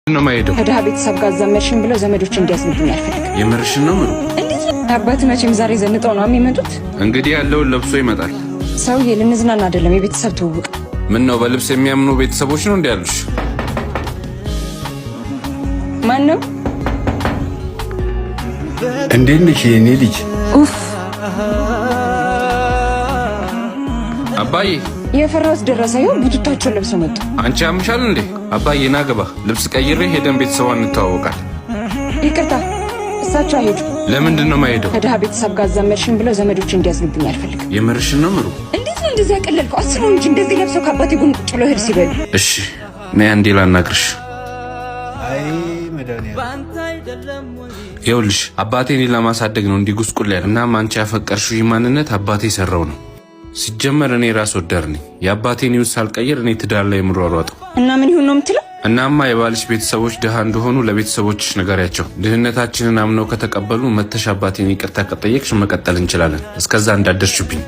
ነው ማይደው ከደሃ ቤተሰብ ጋር ዘመድሽን ብለው ዘመዶች እንዲያስልብኝ አልፈልግም። የምርሽን ነው ምሩ? እንዴት አባት መቼም ዛሬ ዘንጠው ነው የሚመጡት። እንግዲህ ያለውን ለብሶ ይመጣል። ሰውዬ ልንዝናና አይደለም የቤተሰብ ትውውቅ። ምን ነው በልብስ የሚያምኑ ቤተሰቦች ነው እንዲያሉሽ? ማን ነው? እንዴት ነሽ የኔ ልጅ? ኡፍ አባዬ የፈራስ ደረሰ። ይኸው ቡቱታቸውን ለብሰው መጡ። አንቺ አምሻል እንዴ? አባዬ ና ግባ፣ ልብስ ቀይሬ ሄደን ቤተሰቧን እንተዋወቃል። ይቅርታ እሳቸው አይሄዱ። ለምንድን ነው ማይሄደው? ከደሃ ቤተሰብ ጋር ዘመድሽን ብለው ዘመዶች እንዲያስልብኝ አልፈልግም። የምርሽን ነው ምሩ? እንዴት ነው እንደዚህ ያቀለልከው? አስሩ እንጂ እንደዚህ ለብሰው ከአባቴ ጎን ቁጭ ብለው ሄድ ሲበሉ። እሺ ነይ አንዴ ላናግርሽ። አይ መድኃኒዓለም ይኸውልሽ አባቴ እኔን ለማሳደግ ነው እንዲህ ጉስቁል ያለ። እናም አንቺ ያፈቀርሽው ማንነት አባቴ ሰራው ነው። ሲጀመር እኔ ራስ ወዳድ ነኝ። የአባቴን ይውስ ሳልቀይር እኔ ትዳር ላይ የምሯሯጠው እና ምን ይሁን ነው የምትለው? እናማ የባልሽ ቤተሰቦች ድሃ እንደሆኑ ለቤተሰቦችሽ ንገሪያቸው። ድህነታችንን አምነው ከተቀበሉ መተሽ አባቴን ይቅርታ ከጠየቅሽ መቀጠል እንችላለን። እስከዛ እንዳደርሽብኝ